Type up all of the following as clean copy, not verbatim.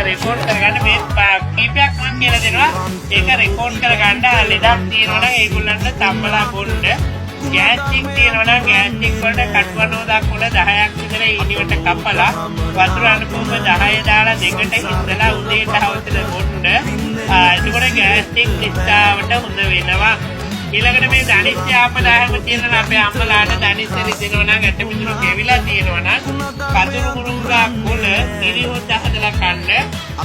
Record කරගන්න මේ කීපයක් මම කියලා දෙනවා. ඒක රෙකෝඩ් කරගන්න ලෙඩක් තියෙනවා නම් ඒගොල්ලන්ට තම්බලා බොන්න. ගෑස්ටික් තියෙනවා නම් ගෑස්ටික් වලට කටුවනෝ දක්වන 10ක් විතර ඉනිවට කපලා වතුර අනුකූප 10 දාලා දෙකට ඉඳලා උදේට හවසට බොන්න. එතකොට ගෑස්ටික් නිස්සාවට හොඳ වෙනවා. ඊළඟට මේ ධනිෂ්‍ය ආපදායම තියෙනවා අපේ අම්මලාට ධනිෂ්‍ය රිදෙනවා නම් ඇට පිටුරු කෙවිලා තියෙනවා නම් කඳුරු මුරුංගා කුල ඉරිහොත් හදලා කන්න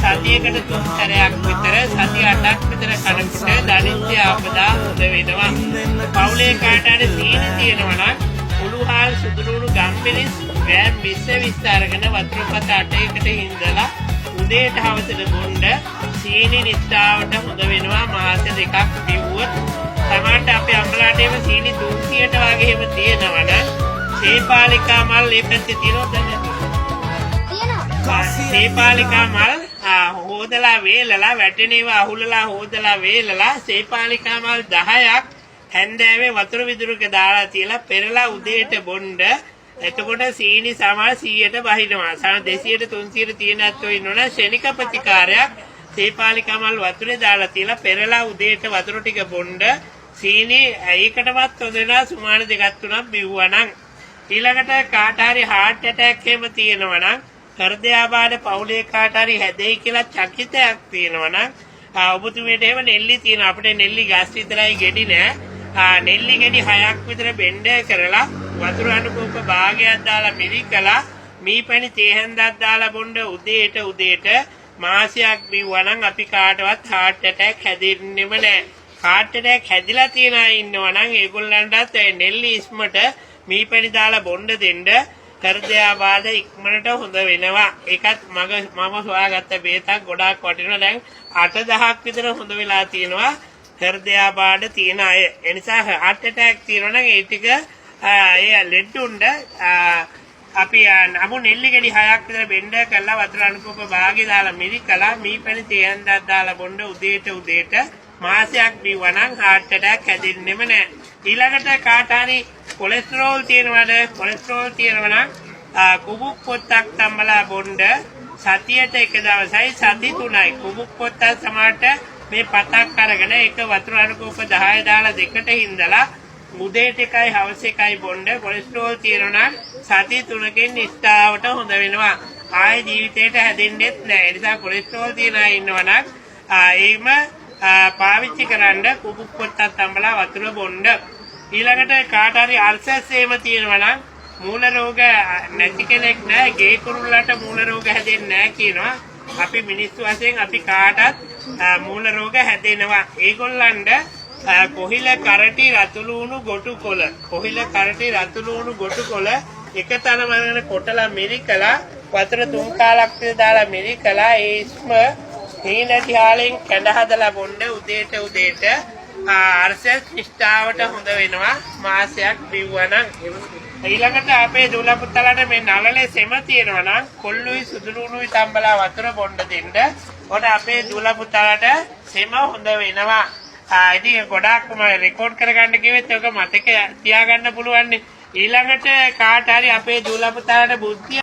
සතියකට 3 සැරයක් විතර සතිය 8ක් විතර කනකොට ධනිෂ්‍ය ආපදා හොඳ වෙනවා. පවුලේ කාටට සීනි තියෙනවා නම් උළුහාල් සුදුරුණු ගම්පිරිස් ග්‍රෑම් 20 අරගෙන වතුර පත 8කට හිඳලා උදේට හවසට බොන්න. සීනි නිස්සාවට හොඳ වෙනවා. මාස 2ක් බිව්වොත් සමහරට අපේ අම්මලාට එහෙම සීනි 300ට වගේ එහෙම තියෙනවනේ. සේපාලිකා මල් මේ පැත්තේ තියෙනවද නැද්ද? තියෙනවා. සේපාලිකා මල් හොදලා වේලලා වැටෙනේවා අහුලලා හොදලා වේලලා සේපාලිකා මල් 10ක් හැන්දෑවේ වතුර විදුරුක දාලා තියලා පෙරලා උදේට බොන්න. එතකොට සීනි සමහර 100ට බහිනවා. සමහර 200ට 300ට තියෙන ඇත්තෝ ඉන්නවනේ ශනික ප්‍රතිකාරයක්. සේපාලිකා මල් වතුරේ දාලා තියලා පෙරලා උදේට වතුර ටික බොන්න. සීනි ඒකටවත් හොඳ වෙනවා සුමාන 2-3ක් බිව්වා නම්. ඊළඟට කාට හරි heart attack එහෙම තියෙනවා නම් හෘදයාබාධ පවුලේ කාට හරි හැදෙයි කියලා චකිතයක් තියෙනවා නම් ඔබතුමීට එහෙම නෙල්ලි තියෙනවා. අපිට නෙල්ලි ගස් විතරයි ගෙඩි නෑ. නෙල්ලි ගෙඩි 6ක් විතර බෙන්ඩ කරලා වතුර අනුකූප භාගයක් දාලා මිරිකලා මීපැණි තේ හැන්දක් දාලා බොන්න උදේට මාසයක් බිව්වා නම් අපි කාටවත් heart attack හැදෙන්නෙම නෑ. heart attack හැදිලා තියන අය ඉන්නවා නම් ඒගොල්ලන්ටත් නෙල්ලි ඉස්මට මීපැණි දාලා බොන්න දෙන්න. හෘදයාබාධ ඉක්මනට හොඳ වෙනවා. ඒකත් මම හොයාගත්ත බේතක් ගොඩාක් වටිනවා. දැන් 8-10ක් විතර හොඳ වෙලා තියෙනවා හෘදයාබාධ තියෙන අය. ඒ නිසා heart attack තියෙනවා නම් ඒ ටික ඒ ලෙඩුණ්ඩ අපි නමු නෙල්ලි ගෙඩි 6ක් විතර බෙන්ඩ කරලා වතුර අනුකූප භාගය දාලා මිරිකලා මීපැණි තේ හැන්දක් දාලා බොන්න උදේට මාසයක් බිව්වා නම් heart attack හැදෙන්නෙම නෑ. ඊළඟට කාට හරි කොලෙස්ටරෝල් තියෙනවද? කොලෙස්ටරෝල් තියෙනවා නම් කුබුක් පොත්තක් තම්බලා බොන්න. සතියට එක දවසයි සති 3යි. කුබුක් පොත්ත සමහරට මේ පතක් අරගෙන ඒක වතුර අනුකූප 10 දාලා දෙකට හිඳලා උදේට එකයි හවස එකයි බොන්න. කොලෙස්ටරෝල් තියෙනවා නම් සති 3කින් නිස්සාවට හොඳ වෙනවා. ආයේ ජීවිතේට හැදෙන්නෙත් නෑ. ඒ නිසා කොලෙස්ටරෝල් තියන අය ඉන්නවා නම් ඒම පාවිච්චි කරන්න කුබුක් පොත්තක් තම්බලා වතුර බොන්න. ඊළඟට කාට හරි අල්සර්ස් එහෙම තියෙනවා නම් මූල රෝග නැති කෙනෙක් නෑ. ගේ කුරුල්ලට මූල රෝග හැදෙන්නේ නෑ කියනවා. අපි මිනිස්සු වශයෙන් අපි කාටත් මූල රෝග හැදෙනවා. ඒගොල්ලන්ට කොහිල කරටි රතුළුණු ගොටුකොළ එකතැනම අරගෙන කොටලා මිරිකලා වතුර 3 කාලක් විතර දාලා මිරිකලා ඒ ඉස්ම හීනටි හාලෙන් කැඳ හදලා බොන්න උදේට අර්සස් නිෂ්ඨාවට හොඳ වෙනවා. මාසයක් බිව්වා නම්. ඊළඟට අපේ දුල පුතලට මේ නළලේ සෙම තියෙනවා නම් කොල්ලුයි සුදුරුණුයි තම්බලා වතුර බොන්න දෙන්න. ඔන්න අපේ දුල පුතලට සෙම හොඳ වෙනවා. ඉතින් ගොඩාක් මම රෙකෝඩ් කරගන්න කිව්වෙත් ඔක මතක තියාගන්න පුළුවන්. ඊළඟට කාට හරි අපේ දුල පුතාලට බුද්ධිය